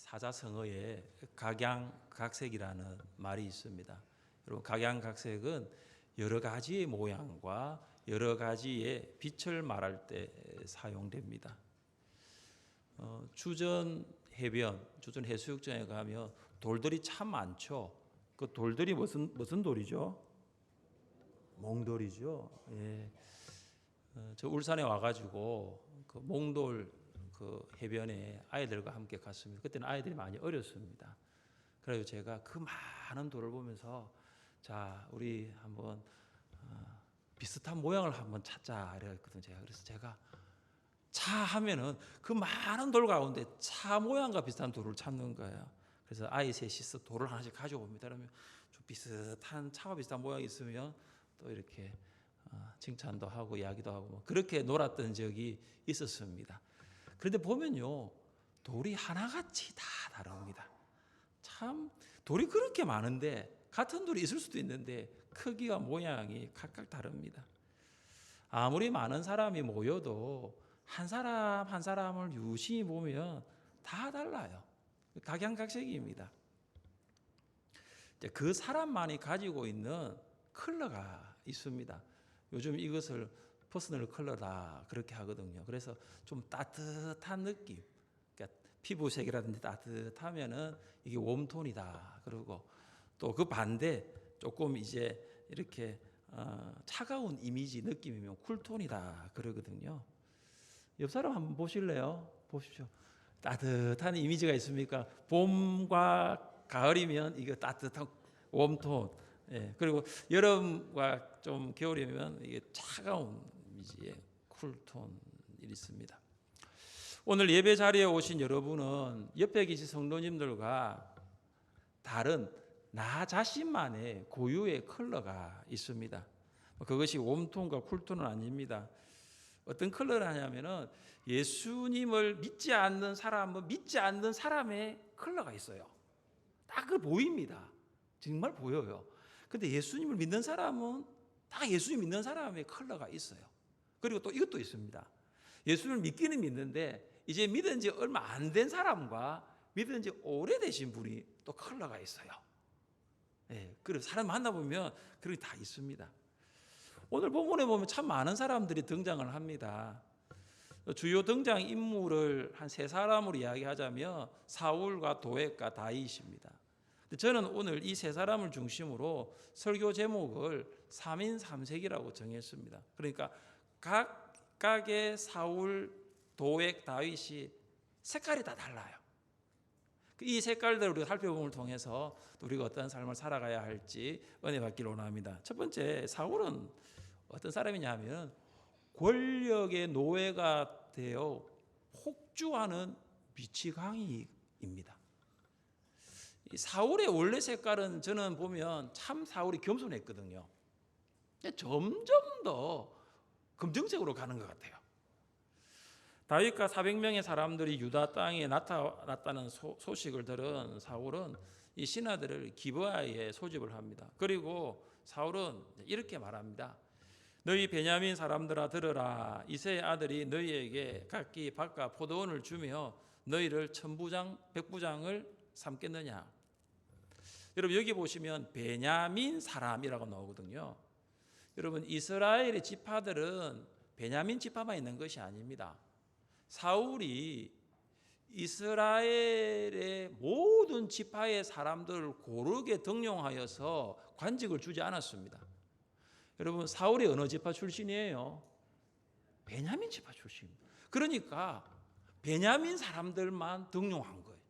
사자성어에 각양각색이라는 말이 있습니다. 여러분, 각양각색은 여러 가지의 모양과 여러 가지의 빛을 말할 때 사용됩니다. 주전 해변, 주전 해수욕장에 가면 돌들이 참 많죠. 그 돌들이 무슨 돌이죠? 몽돌이죠. 예. 저 울산에 와가지고 그 몽돌 그 해변에 아이들과 함께 갔습니다. 그때는 아이들이 많이 어렸습니다. 그래서 제가 그 많은 돌을 보면서 자, 우리 한번 비슷한 모양을 한번 찾자 이랬거든요. 그래서 제가 차 하면은 그 많은 돌 가운데 차 모양과 비슷한 돌을 찾는 거예요. 그래서 아이 셋이서 돌을 하나씩 가져옵니다. 그러면 좀 비슷한 차와 비슷한 모양이 있으면 또 이렇게 칭찬도 하고 이야기도 하고 뭐 그렇게 놀았던 적이 있었습니다. 그런데 보면요, 돌이 하나같이 다 다릅니다. 참 돌이 그렇게 많은데 같은 돌이 있을 수도 있는데 크기와 모양이 각각 다릅니다. 아무리 많은 사람이 모여도 한 사람 한 사람을 유심히 보면 다 달라요. 각양각색입니다. 그 사람만이 가지고 있는 컬러가 있습니다. 요즘 이것을 퍼스널 컬러다 그렇게 하거든요. 그래서 좀 따뜻한 느낌, 그러니까 피부색이라든지 따뜻하면은 이게 웜톤이다. 그리고 또 그 반대 조금 이제 이렇게 차가운 이미지 느낌이면 쿨톤이다 그러거든요. 옆 사람 한번 보실래요? 보십시오. 따뜻한 이미지가 있습니까? 봄과 가을이면 이거 따뜻한 웜톤. 예, 그리고 여름과 좀 겨울이면 이게 차가운 이미지의 쿨톤이 있습니다. 오늘 예배 자리에 오신 여러분은 옆에 계신 성도님들과 다른 나 자신만의 고유의 컬러가 있습니다. 그것이 웜톤과 쿨톤은 아닙니다. 어떤 컬러를 하냐면은 예수님을 믿지 않는 사람은 믿지 않는 사람의 컬러가 있어요. 딱 그 보입니다. 정말 보여요. 근데 예수님을 믿는 사람은 다 예수님 믿는 사람의 컬러가 있어요. 그리고 또 이것도 있습니다. 예수님을 믿기는 믿는데 이제 믿은 지 얼마 안 된 사람과 믿은 지 오래되신 분이 또 컬러가 있어요. 예, 그래서 사람 만나보면 그런 게 다 있습니다. 오늘 본문에 보면 참 많은 사람들이 등장을 합니다. 주요 등장 인물을 한 세 사람으로 이야기하자면 사울과 도액과 다윗입니다. 저는 오늘 이 세 사람을 중심으로 설교 제목을 3인 3색이라고 정했습니다. 그러니까 각각의 사울, 도액, 다윗이 색깔이 다 달라요. 이 색깔들을 우리가 살펴봄을 통해서 우리가 어떤 삶을 살아가야 할지 은혜 받기를 원합니다. 첫 번째, 사울은 어떤 사람이냐 하면 권력의 노예가 되어 폭주하는 미치광이입니다. 사울의 원래 색깔은 저는 보면 참 사울이 겸손했거든요. 점점 더 검정색으로 가는 것 같아요. 다윗과 400명의 사람들이 유다 땅에 나타났다는 소식을 들은 사울은 이 신하들을 기브아에 소집을 합니다. 그리고 사울은 이렇게 말합니다. 너희 베냐민 사람들아 들으라. 이새의 아들이 너희에게 각기 밭과 포도원을 주며 너희를 천부장 백부장을 삼겠느냐. 여러분 여기 보시면 베냐민 사람이라고 나오거든요. 여러분 이스라엘의 지파들은 베냐민 지파만 있는 것이 아닙니다. 사울이 이스라엘의 모든 지파의 사람들을 고르게 등용하여서 관직을 주지 않았습니다. 여러분 사울이 어느 지파 출신이에요? 베냐민 지파 출신입니다. 그러니까 베냐민 사람들만 등용한 거예요.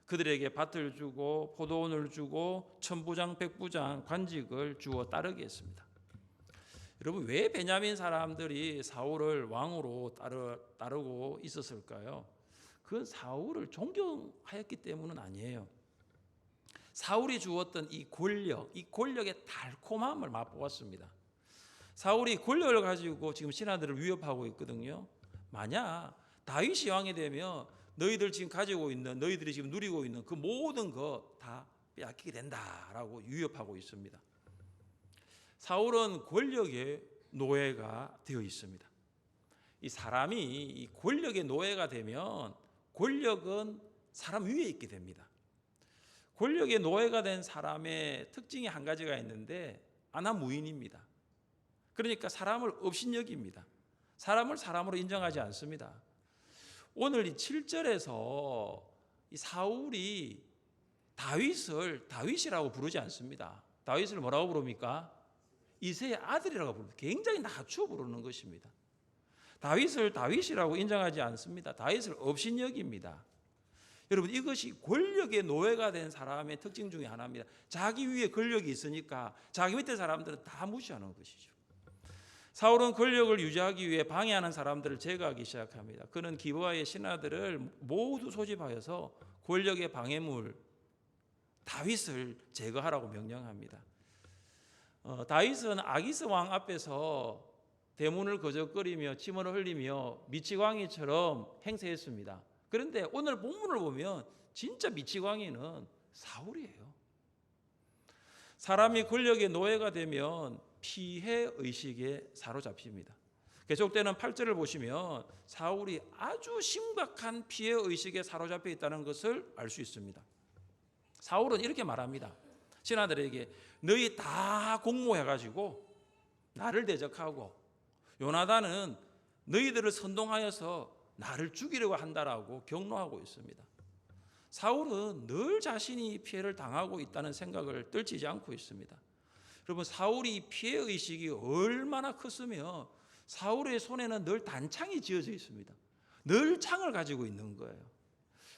그들에게 밭을 주고 포도원을 주고 천부장 백부장 관직을 주어 따르게 했습니다. 여러분 왜 베냐민 사람들이 사울을 왕으로 따르고 있었을까요? 그건 사울을 존경하였기 때문은 아니에요. 사울이 주었던 이 권력의 달콤함을 맛보았습니다. 사울이 권력을 가지고 지금 신하들을 위협하고 있거든요. 만약 다윗이 왕이 되면 너희들 지금 가지고 있는, 너희들이 지금 누리고 있는 그 모든 거 다 빼앗기게 된다라고 위협하고 있습니다. 사울은 권력의 노예가 되어 있습니다. 이 사람이 이 권력의 노예가 되면 권력은 사람 위에 있게 됩니다. 권력의 노예가 된 사람의 특징이 한 가지가 있는데 아나무인입니다. 그러니까 사람을 업신여깁니다. 사람을 사람으로 인정하지 않습니다. 오늘 이 7절에서 이 사울이 다윗을 다윗이라고 부르지 않습니다. 다윗을 뭐라고 부릅니까? 이새의 아들이라고 부릅니다. 굉장히 낮추어 부르는 것입니다. 다윗을 다윗이라고 인정하지 않습니다. 다윗을 업신여깁니다. 여러분, 이것이 권력의 노예가 된 사람의 특징 중에 하나입니다. 자기 위에 권력이 있으니까 자기 밑에 사람들은 다 무시하는 것이죠. 사울은 권력을 유지하기 위해 방해하는 사람들을 제거하기 시작합니다. 그는 기브아의 신하들을 모두 소집하여서 권력의 방해물 다윗을 제거하라고 명령합니다. 다윗은 아기스 왕 앞에서 대문을 거적거리며 침을 흘리며 미치광이처럼 행세했습니다. 그런데 오늘 본문을 보면 진짜 미치광이는 사울이에요. 사람이 권력의 노예가 되면 피해 의식에 사로잡힙니다. 계속되는 8절을 보시면 사울이 아주 심각한 피해 의식에 사로잡혀 있다는 것을 알 수 있습니다. 사울은 이렇게 말합니다. 신하들에게 너희 다 공모해가지고 나를 대적하고 요나단은 너희들을 선동하여서 나를 죽이려고 한다라고 경로하고 있습니다. 사울은 늘 자신이 피해를 당하고 있다는 생각을 떨치지 않고 있습니다. 여러분, 사울이 피해의식이 얼마나 컸으며 사울의 손에는 늘 단창이 쥐어져 있습니다. 늘 창을 가지고 있는 거예요.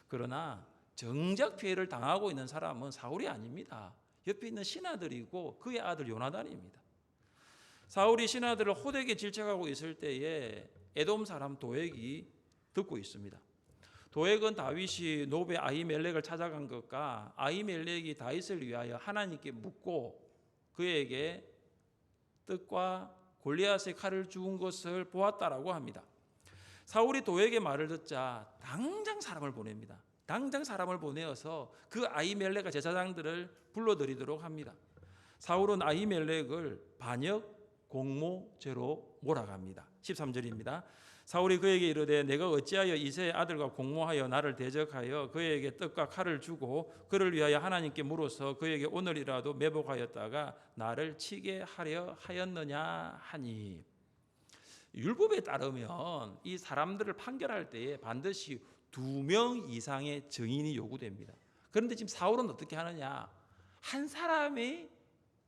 그러나 정작 피해를 당하고 있는 사람은 사울이 아닙니다. 옆에 있는 신하들이고 그의 아들 요나단입니다. 사울이 신하들을 호되게 질책하고 있을 때에 에돔 사람 도액이 듣고 있습니다. 도액은 다윗이 노베 아히멜렉을 찾아간 것과 아히멜렉이 다윗을 위하여 하나님께 묻고 그에게 떡과 골리앗의 칼을 주운 것을 보았다라고 합니다. 사울이 도액의 말을 듣자 당장 사람을 보냅니다. 당장 사람을 보내어서 그 아히멜렉과 제사장들을 불러들이도록 합니다. 사울은 아히멜렉을 반역 공모죄로 몰아갑니다. 13절입니다. 사울이 그에게 이르되 내가 어찌하여 이새의 아들과 공모하여 나를 대적하여 그에게 떡과 칼을 주고 그를 위하여 하나님께 물어서 그에게 오늘이라도 매복하였다가 나를 치게 하려 하였느냐 하니. 율법에 따르면 이 사람들을 판결할 때에 반드시 2명 이상의 증인이 요구됩니다. 그런데 지금 사울은 어떻게 하느냐? 한 사람의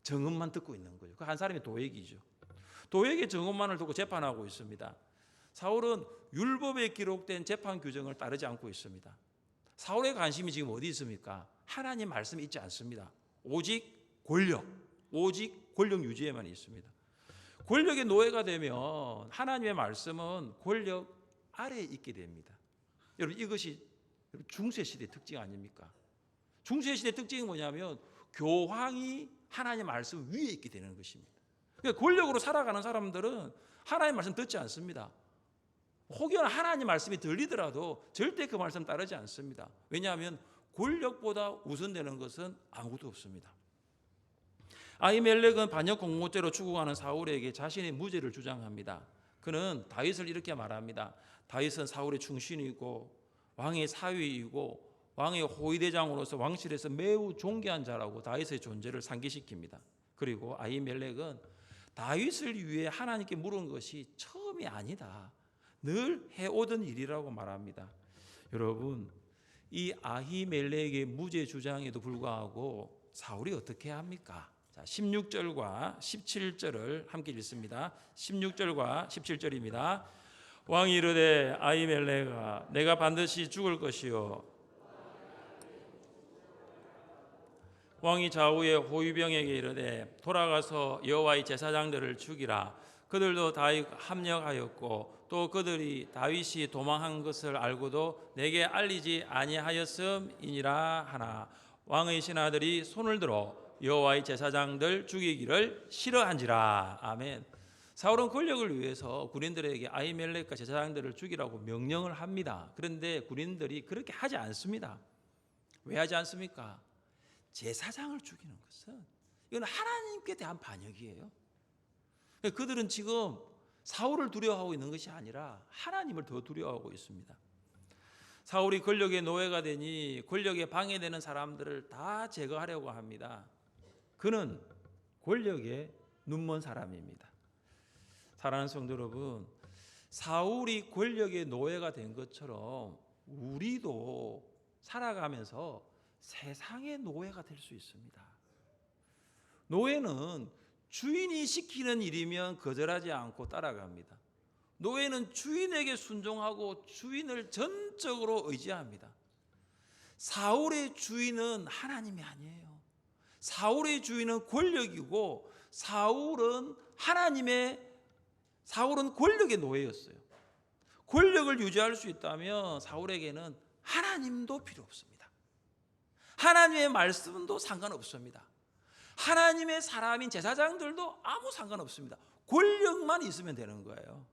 증언만 듣고 있는 거예요. 그 한 사람이 도액이죠. 도액의 증언만을 듣고 재판하고 있습니다. 사울은 율법에 기록된 재판 규정을 따르지 않고 있습니다. 사울의 관심이 지금 어디 있습니까? 하나님 말씀이 있지 않습니다. 오직 권력 유지에만 있습니다. 권력의 노예가 되면 하나님의 말씀은 권력 아래에 있게 됩니다. 여러분, 이것이 중세시대의 특징 아닙니까? 중세시대의 특징이 뭐냐면 교황이 하나님의 말씀 위에 있게 되는 것입니다. 그러니까 권력으로 살아가는 사람들은 하나님의 말씀 듣지 않습니다. 혹여나 하나님 말씀이 들리더라도 절대 그 말씀 따르지 않습니다. 왜냐하면 권력보다 우선되는 것은 아무것도 없습니다. 아히멜렉은 반역 공모죄로 추궁하는 사울에게 자신의 무죄를 주장합니다. 그는 다윗을 이렇게 말합니다. 다윗은 사울의 충신이고 왕의 사위이고 왕의 호위대장으로서 왕실에서 매우 존귀한 자라고 다윗의 존재를 상기시킵니다. 그리고 아히멜렉은 다윗을 위해 하나님께 물은 것이 처음이 아니다. 늘 해오던 일이라고 말합니다. 여러분, 이 아히멜렉의 무죄 주장에도 불구하고 사울이 어떻게 합니까? 자, 16절과 17절을 함께 읽습니다. 16절과 17절입니다. 왕이 이르되 아히멜렉아 내가 반드시 죽을 것이요 왕이 좌우의 호위병에게 이르되 돌아가서 여호와의 제사장들을 죽이라. 그들도 다윗 합력하였고 또 그들이 다윗이 도망한 것을 알고도 내게 알리지 아니하였음이니라 하나 왕의 신하들이 손을 들어 여호와의 제사장들 죽이기를 싫어한지라. 아멘. 사울은 권력을 위해서 군인들에게 아히멜렉과 제사장들을 죽이라고 명령을 합니다. 그런데 군인들이 그렇게 하지 않습니다. 왜 하지 않습니까? 제사장을 죽이는 것은 이건 하나님께 대한 반역이에요. 그들은 지금 사울을 두려워하고 있는 것이 아니라 하나님을 더 두려워하고 있습니다. 사울이 권력의 노예가 되니 권력에 방해되는 사람들을 다 제거하려고 합니다. 그는 권력에 눈먼 사람입니다. 사랑하는 성도 여러분, 사울이 권력의 노예가 된 것처럼 우리도 살아가면서 세상의 노예가 될 수 있습니다. 노예는 주인이 시키는 일이면 거절하지 않고 따라갑니다. 노예는 주인에게 순종하고 주인을 전적으로 의지합니다. 사울의 주인은 하나님이 아니에요. 사울의 주인은 권력이고 사울은 권력의 노예였어요. 권력을 유지할 수 있다면 사울에게는 하나님도 필요 없습니다. 하나님의 말씀도 상관없습니다. 하나님의 사람인 제사장들도 아무 상관없습니다. 권력만 있으면 되는 거예요.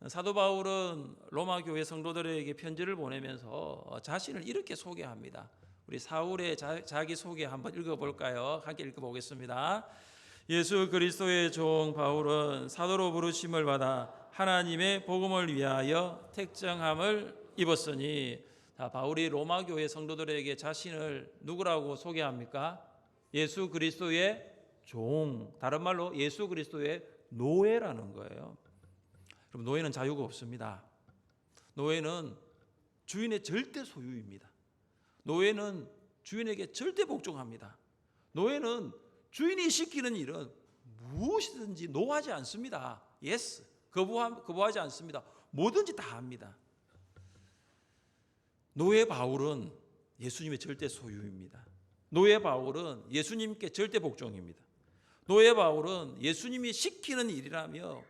사도 바울은 로마 교회 성도들에게 편지를 보내면서 자신을 이렇게 소개합니다. 우리 사울의 자기 소개 한번 읽어볼까요? 함께 읽어보겠습니다. 예수 그리스도의 종 바울은 사도로 부르심을 받아 하나님의 복음을 위하여 택정함을 입었으니, 바울이 로마 교회 성도들에게 자신을 누구라고 소개합니까? 예수 그리스도의 종, 다른 말로 예수 그리스도의 노예라는 거예요. 그럼 노예는 자유가 없습니다. 노예는 주인의 절대 소유입니다. 노예는 주인에게 절대 복종합니다. 노예는 주인이 시키는 일은 무엇이든지 노하지 않습니다. 예스, 거부하지 않습니다. 뭐든지 다 합니다. 노예 바울은 예수님의 절대 소유입니다. 노예 바울은 예수님께 절대 복종입니다. 노예 바울은 예수님이 시키는 일이라며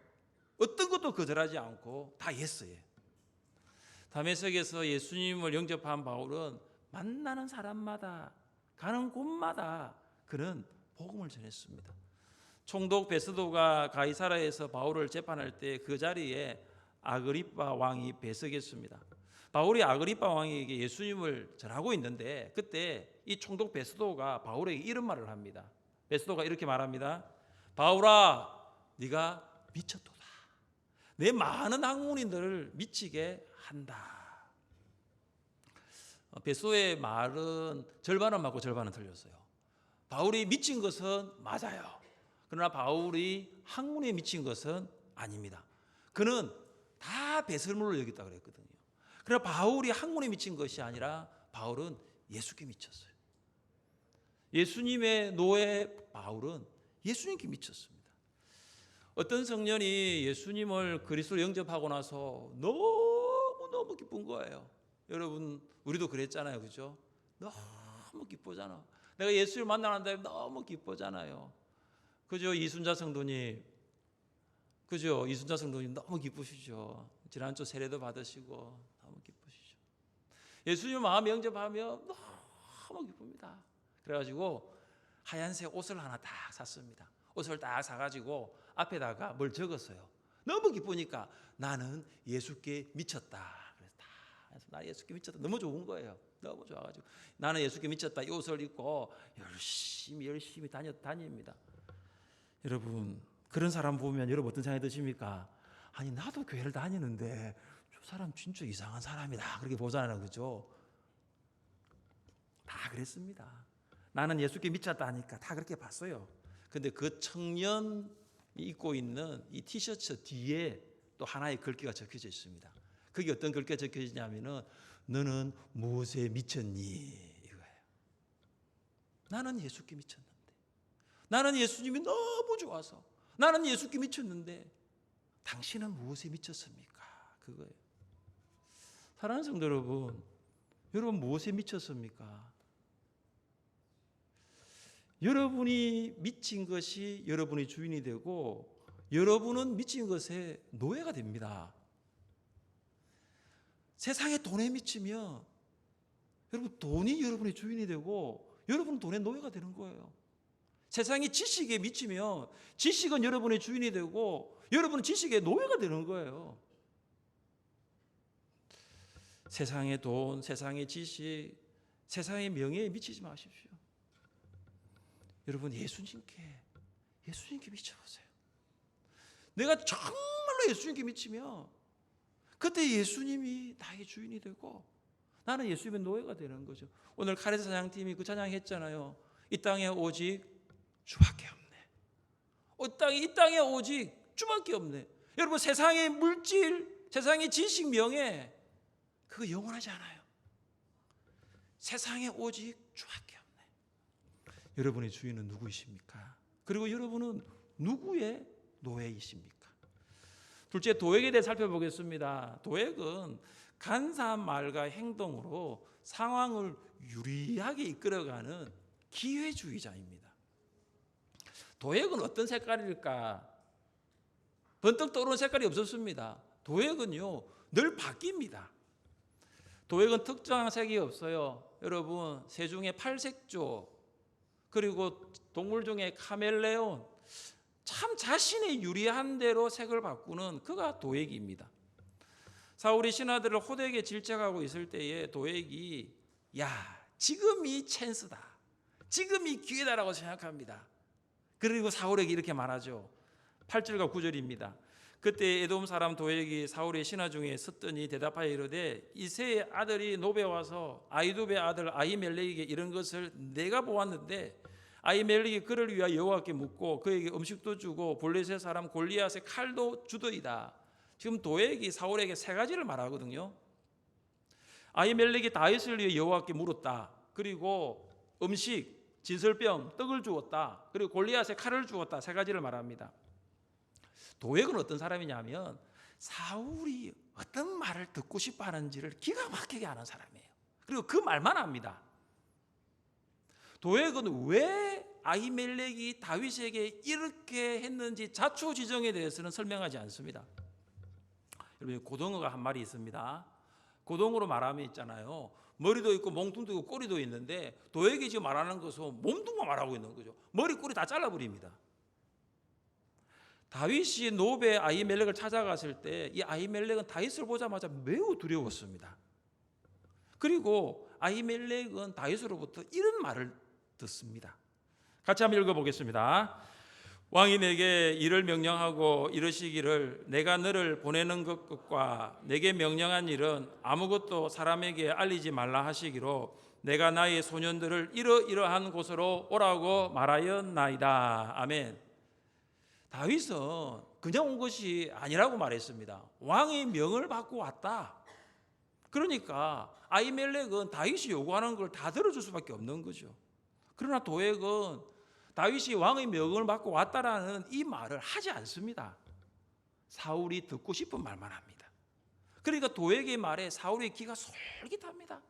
어떤 것도 거절하지 않고 다 예스예요. 다메섹에서 예수님을 영접한 바울은 만나는 사람마다 가는 곳마다 그는 복음을 전했습니다. 총독 베스도가 가이사라에서 바울을 재판할 때 그 자리에 아그리빠 왕이 배석했습니다. 바울이 아그리빠 왕에게 예수님을 전하고 있는데 그때 이 총독 베스도가 바울에게 이런 말을 합니다. 베스도가 이렇게 말합니다. 바울아, 네가 미쳤도다. 내 많은 학문인들을 미치게 한다. 베스도의 말은 절반은 맞고 절반은 틀렸어요. 바울이 미친 것은 맞아요. 그러나 바울이 학문에 미친 것은 아닙니다. 그는 다 배설물로 여겼다고 그랬거든요. 그러나 바울이 학문에 미친 것이 아니라 바울은 예수께 미쳤어요. 예수님의 노예 바울은 예수님께 미쳤습니다. 어떤 성년이 예수님을 그리스도로 영접하고 나서 너무 기쁜 거예요. 여러분, 우리도 그랬잖아요. 그죠? 너무 기쁘잖아. 내가 예수를 만나는데 너무 기쁘잖아요. 그죠? 이순자 성도님. 그죠? 이순자 성도님 너무 기쁘시죠? 지난주 세례도 받으시고 너무 기쁘시죠? 예수님 마음 영접하며 너무 기쁩니다. 그래가지고 하얀색 옷을 하나 딱 샀습니다. 옷을 딱 사가지고 앞에다가 뭘 적었어요. 너무 기쁘니까 나는 예수께 미쳤다. 그래서 나 예수께 미쳤다. 너무 좋은 거예요. 너무 좋아가지고 나는 예수께 미쳤다. 이 옷을 입고 열심히 다닙니다. 여러분, 그런 사람 보면 여러분 어떤 생각이 드십니까? 아니, 나도 교회를 다니는데 저 사람 진짜 이상한 사람이다, 그렇게 보잖아요. 그죠? 다 그랬습니다. 나는 예수께 미쳤다 하니까 다 그렇게 봤어요. 근데 그 청년이 입고 있는 이 티셔츠 뒤에 또 하나의 글귀가 적혀져 있습니다. 그게 어떤 글귀가 적혀져 있냐면은 너는 무엇에 미쳤니? 이거예요. 나는 예수께 미쳤는데, 나는 예수님이 너무 좋아서, 나는 예수께 미쳤는데 당신은 무엇에 미쳤습니까? 그거예요. 사랑하는 성도 여러분, 여러분 무엇에 미쳤습니까? 여러분이 미친 것이 여러분의 주인이 되고 여러분은 미친 것에 노예가 됩니다. 세상에 돈에 미치면 여러분 돈이 여러분의 주인이 되고 여러분은 돈의 노예가 되는 거예요. 세상이 지식에 미치면 지식은 여러분의 주인이 되고 여러분은 지식의 노예가 되는 거예요. 세상의 돈, 세상의 지식, 세상의 명예에 미치지 마십시오. 여러분 예수님께 미쳐보세요. 내가 정말로 예수님께 미치면 그때 예수님이 나의 주인이 되고 나는 예수님의 노예가 되는 거죠. 오늘 카레스 찬양팀이 그 찬양했잖아요. 이 땅에 오직 주밖에 없네. 이 땅에 오직 주밖에 없네. 여러분, 세상의 물질, 세상의 지식, 명예, 그거 영원하지 않아요. 세상에 오직 주밖에 없네. 여러분의 주인은 누구이십니까? 그리고 여러분은 누구의 노예이십니까? 둘째, 도액에 대해 살펴보겠습니다. 도액은 간사한 말과 행동으로 상황을 유리하게 이끌어가는 기회주의자입니다. 도액은 어떤 색깔일까? 번뜩 떠오르는 색깔이 없었습니다. 도액은요, 늘 바뀝니다. 도액은 특정한 색이 없어요. 여러분, 새 중에 팔색조, 그리고 동물 중에 카멜레온, 참 자신의 유리한 대로 색을 바꾸는 그가 도액입니다. 사울이 신하들을 호되게 질책하고 있을 때에 도액이 지금이 찬스다, 지금이 기회다라고 생각합니다. 그리고 사울에게 이렇게 말하죠. 8절과 9절입니다. 그때 에돔 사람 도액이 사울의 신하 중에 섰더니 대답하여 이르되 이새의 아들이 노베 와서 아히두베 아들 아히멜렉에게 이런 것을 내가 보았는데 아히멜렉이 그를 위하여 여호와께 묻고 그에게 음식도 주고 블레셋 사람 골리앗의 칼도 주더이다. 지금 도액이 사울에게 세 가지를 말하거든요. 아히멜렉이 다윗을 위해 여호와께 물었다. 그리고 음식, 진설병, 떡을 주었다. 그리고 골리앗의 칼을 주었다. 세 가지를 말합니다. 도액은 어떤 사람이냐면 사울이 어떤 말을 듣고 싶어 하는지를 기가 막히게 아는 사람이에요. 그리고 그 말만 합니다. 도액은 왜 아히멜렉이 다윗에게 이렇게 했는지 자초지종에 대해서는 설명하지 않습니다. 여러분, 고등어가 한 마리 있습니다. 고등어로 말하면 있잖아요. 머리도 있고 몽둥도 있고 꼬리도 있는데 도액이 지금 말하는 것은 몸뚱만 말하고 있는 거죠. 머리 꼬리 다 잘라버립니다. 다윗이 노베 아히멜렉을 찾아갔을 때 이 아히멜렉은 다윗을 보자마자 매우 두려웠습니다. 그리고 아히멜렉은 다윗으로부터 이런 말을 듣습니다. 같이 한번 읽어보겠습니다. 왕이 내게 이를 명령하고 이르시기를 내가 너를 보내는 것과 내게 명령한 일은 아무것도 사람에게 알리지 말라 하시기로 내가 나의 소년들을 이러이러한 곳으로 오라고 말하였나이다. 아멘. 다윗은 그냥 온 것이 아니라고 말했습니다. 왕의 명을 받고 왔다. 그러니까 아히멜렉은 다윗이 요구하는 걸 다 들어줄 수밖에 없는 거죠. 그러나 도액은 다윗이 왕의 명을 받고 왔다라는 이 말을 하지 않습니다. 사울이 듣고 싶은 말만 합니다. 그러니까 도액의 말에 사울의 귀가 솔깃합니다.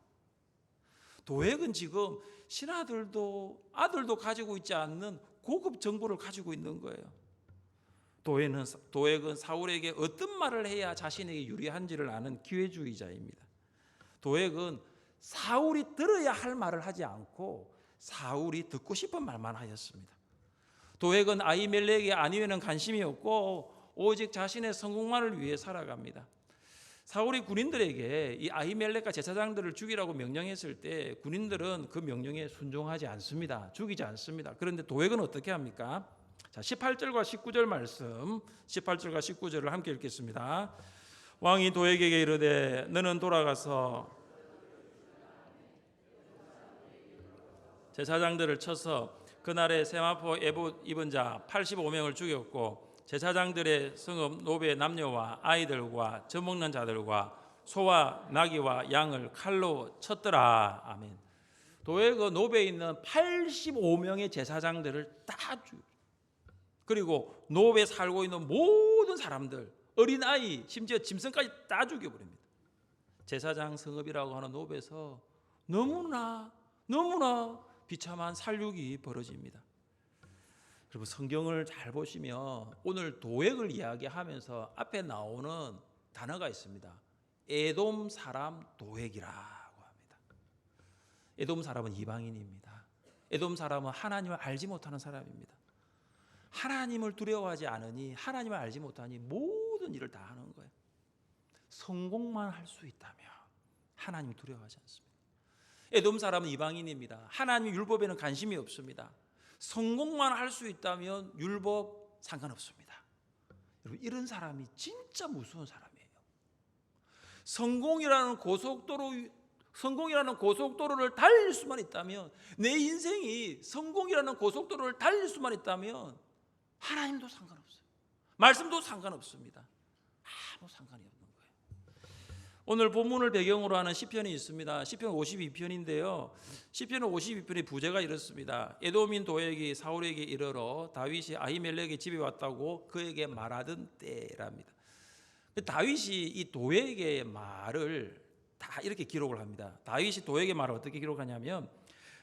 도액은 지금 신하들도 아들도 가지고 있지 않는 고급 정보를 가지고 있는 거예요. 도액은 사울에게 어떤 말을 해야 자신에게 유리한지를 아는 기회주의자입니다. 도액은 사울이 들어야 할 말을 하지 않고 사울이 듣고 싶은 말만 하였습니다. 도액은 아히멜렉이 아니면은 관심이 없고 오직 자신의 성공만을 위해 살아갑니다. 사울이 군인들에게 이 아히멜렉과 제사장들을 죽이라고 명령했을 때 군인들은 그 명령에 순종하지 않습니다. 죽이지 않습니다. 그런데 도액은 어떻게 합니까? 자, 18절과 19절 말씀, 18절과 19절을 함께 읽겠습니다. 왕이 도액에게 이르되 너는 돌아가서 제사장들을 쳐서 그날에 세마포 에봇 입은 자 85명을 죽였고 제사장들의 성읍 노베 남녀와 아이들과 젖먹는 자들과 소와 나귀와 양을 칼로 쳤더라. 아멘. 도액은 노베에 있는 85명의 제사장들을 다 죽였죠. 그리고 노베에 살고 있는 모든 사람들, 어린아이, 심지어 짐승까지 다 죽여버립니다. 제사장 성읍이라고 하는 노베에서 너무나 비참한 살육이 벌어집니다. 여러분, 성경을 잘 보시면 오늘 도액을 이야기하면서 앞에 나오는 단어가 있습니다. 에돔 사람 도액이라고 합니다. 에돔 사람은 이방인입니다. 에돔 사람은 하나님을 알지 못하는 사람입니다. 하나님을 두려워하지 않으니, 하나님을 알지 못하니 모든 일을 다 하는 거예요. 성공만 할 수 있다면 하나님을 두려워하지 않습니다. 에돔 사람은 이방인입니다. 하나님 율법에는 관심이 없습니다. 성공만 할 수 있다면 율법 상관없습니다. 여러분, 이런 사람이 진짜 무서운 사람이에요. 성공이라는 고속도로를 달릴 수만 있다면, 내 인생이 성공이라는 고속도로를 달릴 수만 있다면 하나님도 상관없어요. 말씀도 상관없습니다. 아무 상관이 없는 거예요. 오늘 본문을 배경으로 하는 시편이 있습니다. 시편 52편인데요. 시편 52편의 부제가 이렇습니다. 에돔인 도액이 사울에게 이르러 다윗이 아히멜렉의 집에 왔다고 그에게 말하던 때랍니다. 다윗이 이 도액의 말을 다 이렇게 기록을 합니다. 다윗이 도액의 말을 어떻게 기록하냐면,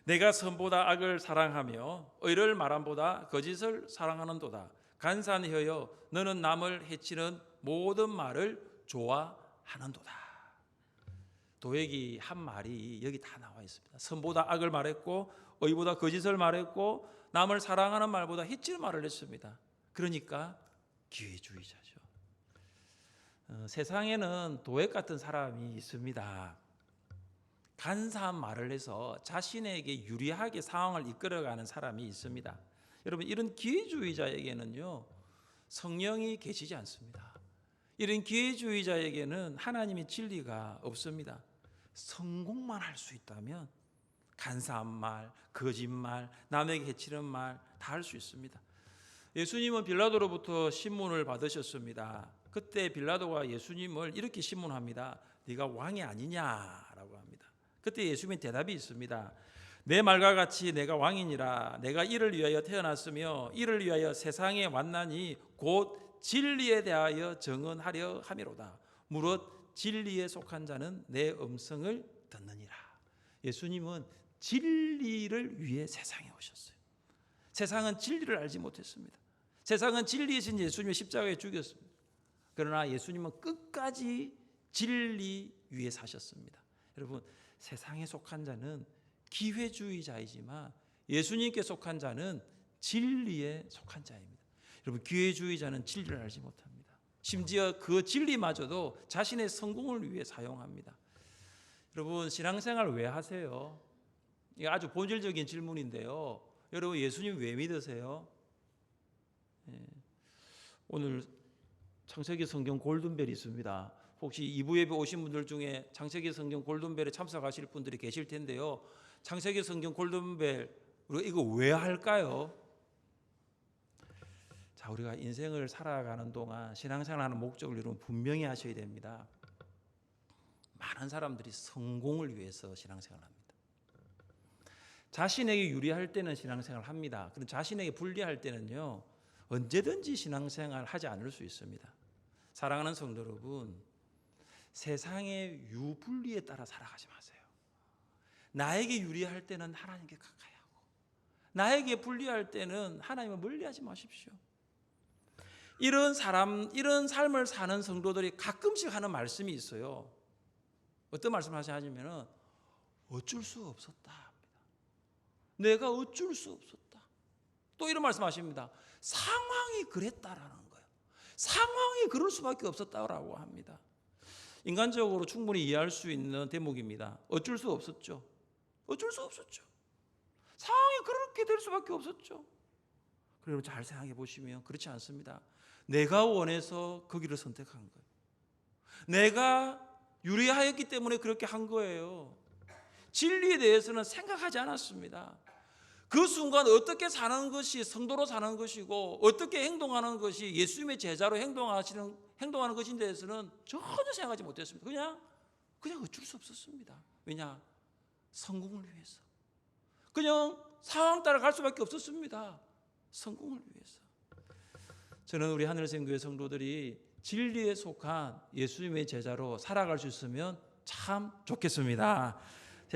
내가 선보다 악을 사랑하며 의를 말함보다 거짓을 사랑하는도다. 간사한 혀여, 너는 남을 해치는 모든 말을 좋아하는도다. 도액이 한 말이 여기 다 나와 있습니다. 선보다 악을 말했고 의보다 거짓을 말했고 남을 사랑하는 말보다 해치는 말을 했습니다. 그러니까 기회주의자죠. 세상에는 도액 같은 사람이 있습니다. 간사한 말을 해서 자신에게 유리하게 상황을 이끌어가는 사람이 있습니다. 여러분, 이런 기회주의자에게는요, 성령이 계시지 않습니다. 이런 기회주의자에게는 하나님의 진리가 없습니다. 성공만 할 수 있다면 간사한 말, 거짓말, 남에게 해치는 말 다 할 수 있습니다. 예수님은 빌라도로부터 신문을 받으셨습니다. 그때 빌라도가 예수님을 이렇게 신문합니다. 네가 왕이 아니냐라고 합니다. 그때 예수님의 대답이 있습니다. 내 말과 같이 내가 왕이니라. 내가 이를 위하여 태어났으며 이를 위하여 세상에 왔나니 곧 진리에 대하여 증언하려 함이로다. 무릇 진리에 속한 자는 내 음성을 듣느니라. 예수님은 진리를 위해 세상에 오셨어요. 세상은 진리를 알지 못했습니다. 세상은 진리이신 예수님의 십자가에 죽였습니다. 그러나 예수님은 끝까지 진리 위에 사셨습니다. 여러분, 세상에 속한 자는 기회주의자이지만 예수님께 속한 자는 진리에 속한 자입니다. 여러분, 기회주의자는 진리를 알지 못합니다. 심지어 그 진리마저도 자신의 성공을 위해 사용합니다. 여러분, 신앙생활 왜 하세요? 이게 아주 본질적인 질문인데요. 여러분, 예수님 왜 믿으세요? 오늘 창세기 성경 골든벨이 있습니다. 혹시 2부 예배 오신 분들 중에 창세기 성경 골든벨에 참석하실 분들이 계실 텐데요. 창세기 성경 골든벨, 우리가 이거 왜 할까요? 자, 우리가 인생을 살아가는 동안 신앙생활하는 목적을 여러분 분명히 하셔야 됩니다. 많은 사람들이 성공을 위해서 신앙생활을 합니다. 자신에게 유리할 때는 신앙생활을 합니다. 그럼 자신에게 불리할 때는요, 언제든지 신앙생활을 하지 않을 수 있습니다. 사랑하는 성도 여러분, 세상의 유불리에 따라 살아가지 마세요. 나에게 유리할 때는 하나님께 가까이 하고, 나에게 불리할 때는 하나님을 멀리하지 마십시오. 이런 삶을 사는 성도들이 가끔씩 하는 말씀이 있어요. 어떤 말씀을 하시냐면 어쩔 수 없었다 합니다. 내가 어쩔 수 없었다. 또 이런 말씀하십니다. 상황이 그랬다라는 거예요. 상황이 그럴 수밖에 없었다라고 합니다. 인간적으로 충분히 이해할 수 있는 대목입니다. 어쩔 수 없었죠. 어쩔 수 없었죠. 상황이 그렇게 될 수밖에 없었죠. 그리고 잘 생각해 보시면 그렇지 않습니다. 내가 원해서 거기를 선택한 거예요. 내가 유리하였기 때문에 그렇게 한 거예요. 진리에 대해서는 생각하지 않았습니다. 그 순간 어떻게 사는 것이 성도로 사는 것이고 어떻게 행동하는 것이 예수님의 제자로 행동하는 것인 대해서는 전혀 생각하지 못했습니다. 그냥 어쩔 수 없었습니다. 왜냐? 성공을 위해서. 그냥 상황 따라 갈 수밖에 없었습니다. 성공을 위해서. 저는 우리 하늘샘교회 성도들이 진리에 속한 예수님의 제자로 살아갈 수 있으면 참 좋겠습니다.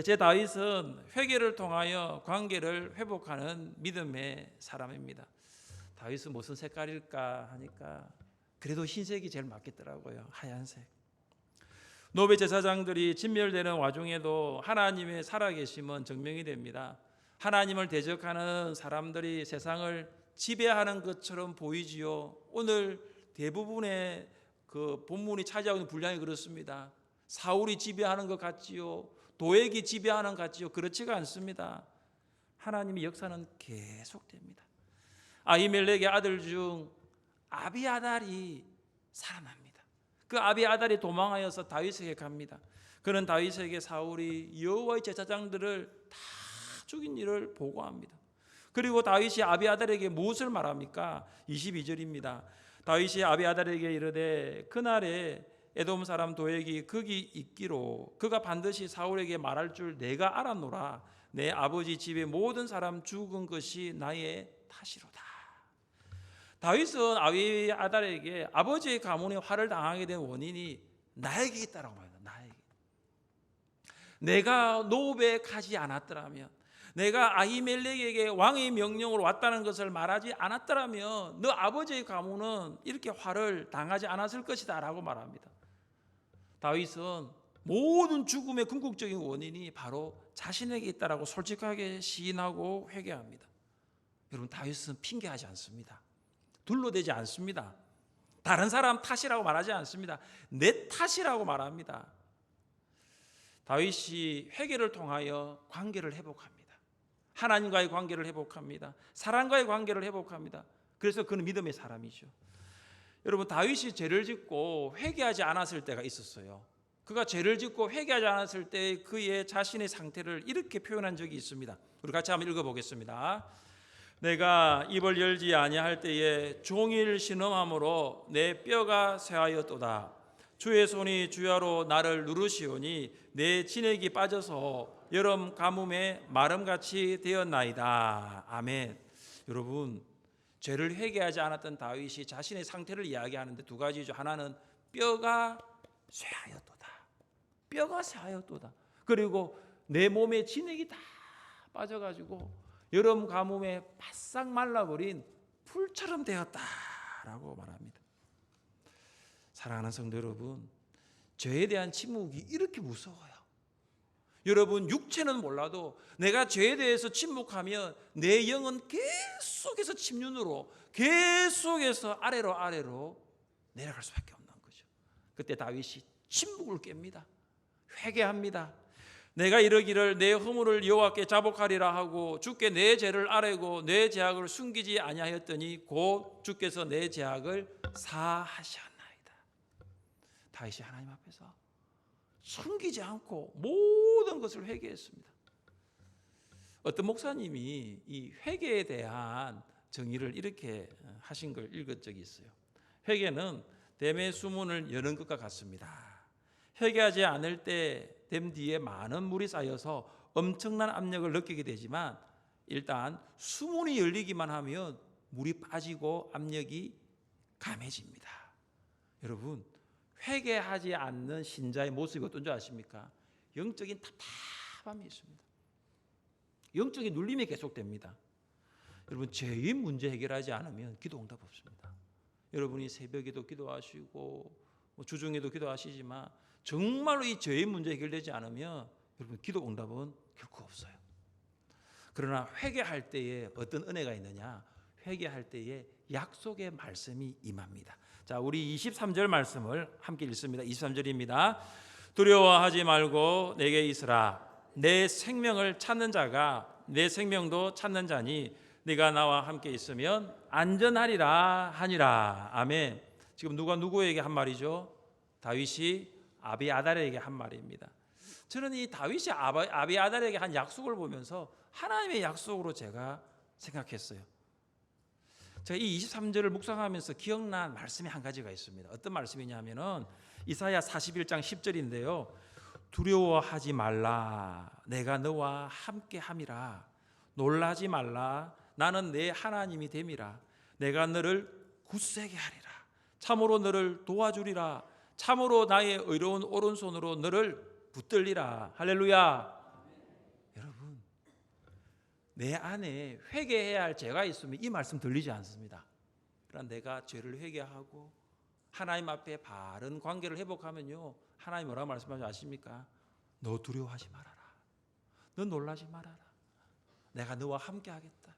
제 다윗은 회개를 통하여 관계를 회복하는 믿음의 사람입니다. 다윗은 무슨 색깔일까 하니까 그래도 흰색이 제일 맞겠더라고요. 하얀색. 노베 제사장들이 진멸되는 와중에도 하나님의 살아계심은 증명이 됩니다. 하나님을 대적하는 사람들이 세상을 지배하는 것처럼 보이지요. 오늘 대부분의 그 본문이 차지하고 있는 분량이 그렇습니다. 사울이 지배하는 것 같지요. 도액이 지배하는 것 같지요. 그렇지가 않습니다. 하나님의 역사는 계속됩니다. 아히멜렉의 아들 중 아비아달이 살아납니다. 그 아비아달이 도망하여서 다윗에게 갑니다. 그는 다윗에게 사울이 여호와의 제사장들을 다 죽인 일을 보고합니다. 그리고 다윗이 아비아달에게 무엇을 말합니까? 22절입니다. 다윗이 아비아달에게 이르되 그날에 에돔 사람 도액이 거기 있기로 그가 반드시 사울에게 말할 줄 내가 알았노라. 내 아버지 집의 모든 사람 죽은 것이 나의 탓이로다. 다윗은 아비아달에게 아버지의 가문에 화를 당하게 된 원인이 나에게 있다라고 말합니다. 나에게. 내가 노브에 가지 않았더라면, 내가 아히멜렉에게 왕의 명령으로 왔다는 것을 말하지 않았더라면 너 아버지의 가문은 이렇게 화를 당하지 않았을 것이다 라고 말합니다. 다윗은 모든 죽음의 궁극적인 원인이 바로 자신에게 있다라고 솔직하게 시인하고 회개합니다. 여러분, 다윗은 핑계하지 않습니다. 둘러대지 않습니다. 다른 사람 탓이라고 말하지 않습니다. 내 탓이라고 말합니다. 다윗이 회개를 통하여 관계를 회복합니다. 하나님과의 관계를 회복합니다. 사람과의 관계를 회복합니다. 그래서 그는 믿음의 사람이죠. 여러분, 다윗이 죄를 짓고 회개하지 않았을 때가 있었어요. 그가 죄를 짓고 회개하지 않았을 때 그의 자신의 상태를 이렇게 표현한 적이 있습니다. 우리 같이 한번 읽어보겠습니다. 내가 입을 열지 아니할 때에 종일 신음함으로 내 뼈가 쇠하였도다. 주의 손이 주야로 나를 누르시오니 내 진액이 빠져서 여름 가뭄에 마름같이 되었나이다. 아멘. 여러분, 죄를 회개하지 않았던 다윗이 자신의 상태를 이야기하는데 두 가지죠. 하나는 뼈가 쇠하였도다. 뼈가 쇠하였도다. 그리고 내 몸에 진액이 다 빠져가지고 여름 가뭄에 바싹 말라버린 풀처럼 되었다라고 말합니다. 사랑하는 성도 여러분, 죄에 대한 침묵이 이렇게 무서워요. 여러분, 육체는 몰라도 내가 죄에 대해서 침묵하면 내 영은 계속해서 침륜으로, 계속해서 아래로 내려갈 수밖에 없는 거죠. 그때 다윗이 침묵을 깹니다. 회개합니다. 내가 이르기를 내 허물을 여호와께 자복하리라 하고 주께 내 죄를 아뢰고 내 죄악을 숨기지 아니하였더니 곧 주께서 내 죄악을 사하셨나이다. 다윗이 하나님 앞에서 숨기지 않고 모든 것을 회개했습니다. 어떤 목사님이 이 회개에 대한 정의를 이렇게 하신 걸 읽은 적이 있어요. 회개는 댐의 수문을 여는 것과 같습니다. 회개하지 않을 때 댐 뒤에 많은 물이 쌓여서 엄청난 압력을 느끼게 되지만 일단 수문이 열리기만 하면 물이 빠지고 압력이 감해집니다. 여러분, 회개하지 않는 신자의 모습이 어떤 줄 아십니까? 영적인 답답함이 있습니다. 영적인 눌림이 계속됩니다. 여러분, 죄의 문제 해결하지 않으면 기도 응답 없습니다. 여러분이 새벽에도 기도하시고 주중에도 기도하시지만 정말로 이 죄의 문제 해결되지 않으면 여러분 기도 응답은 결코 없어요. 그러나 회개할 때에 어떤 은혜가 있느냐? 회개할 때에 약속의 말씀이 임합니다. 자, 우리 23절 말씀을 함께 읽습니다. 23절입니다. 두려워하지 말고 내게 있으라. 내 생명을 찾는 자가 내 생명도 찾는 자니 네가 나와 함께 있으면 안전하리라 하니라. 아멘. 지금 누가 누구에게 한 말이죠? 다윗이 아비아달에게 한 말입니다. 저는 이 다윗이 아비아달에게 한 약속을 보면서 하나님의 약속으로 제가 생각했어요. 제가 이 23절을 묵상하면서 기억난 말씀이 한 가지가 있습니다. 어떤 말씀이냐면은 이사야 41장 10절인데요. 두려워하지 말라. 내가 너와 함께 함이라. 놀라지 말라. 나는 내 하나님이 됨이라. 내가 너를 굳세게 하리라. 참으로 너를 도와주리라. 참으로 나의 의로운 오른손으로 너를 붙들리라. 할렐루야. 여러분, 내 안에 회개해야 할 죄가 있으면 이 말씀 들리지 않습니다. 그러나 내가 죄를 회개하고 하나님 앞에 바른 관계를 회복하면요, 하나님 뭐라고 말씀하시지 아십니까? 너 두려워하지 말아라. 너 놀라지 말아라. 내가 너와 함께 하겠다.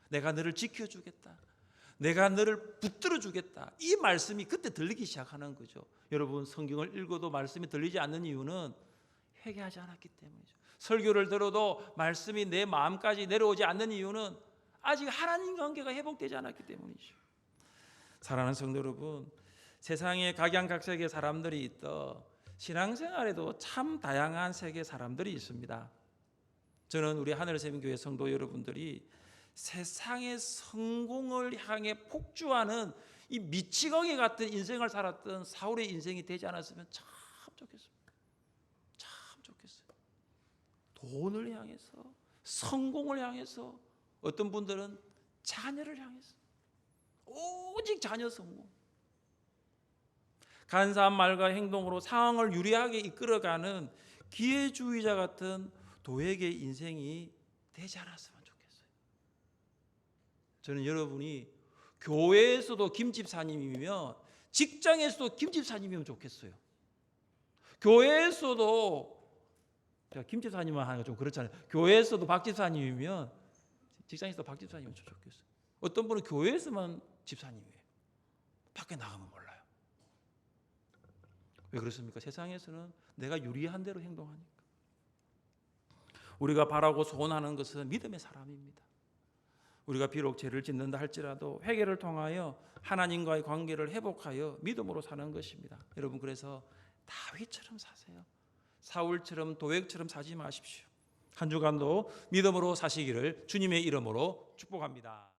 내가 너를 지켜주겠다. 내가 너를 붙들어 주겠다. 이 말씀이 그때 들리기 시작하는 거죠. 여러분, 성경을 읽어도 말씀이 들리지 않는 이유는 회개하지 않았기 때문이죠. 설교를 들어도 말씀이 내 마음까지 내려오지 않는 이유는 아직 하나님 관계가 회복되지 않았기 때문이죠. 사랑하는 성도 여러분, 세상에 각양각색의 사람들이 있더 신앙생활에도 참 다양한 세계의 사람들이 있습니다. 저는 우리 하늘샘교회 성도 여러분들이 세상의 성공을 향해 폭주하는 이 미치광이 같은 인생을 살았던 사울의 인생이 되지 않았으면 참 좋겠습니다. 참 좋겠어요. 돈을 향해서, 성공을 향해서, 어떤 분들은 자녀를 향해서, 오직 자녀 성공. 간사한 말과 행동으로 상황을 유리하게 이끌어가는 기회주의자 같은 도액의 인생이 되지 않았으면 좋겠어요. 저는 여러분이 교회에서도 김집사님이면 직장에서도 김집사님이면 좋겠어요. 교회에서도 제가 김집사님만 하는 거 좀 그렇잖아요. 교회에서도 박집사님이면 직장에서도 박집사님이면 좋겠어요. 어떤 분은 교회에서만 집사님이에요. 밖에 나가면 몰라요. 왜 그렇습니까? 세상에서는 내가 유리한 대로 행동하니까. 우리가 바라고 소원하는 것은 믿음의 사람입니다. 우리가 비록 죄를 짓는다 할지라도 회개를 통하여 하나님과의 관계를 회복하여 믿음으로 사는 것입니다. 여러분, 그래서 다윗처럼 사세요. 사울처럼 도액처럼 사지 마십시오. 한 주간도 믿음으로 사시기를 주님의 이름으로 축복합니다.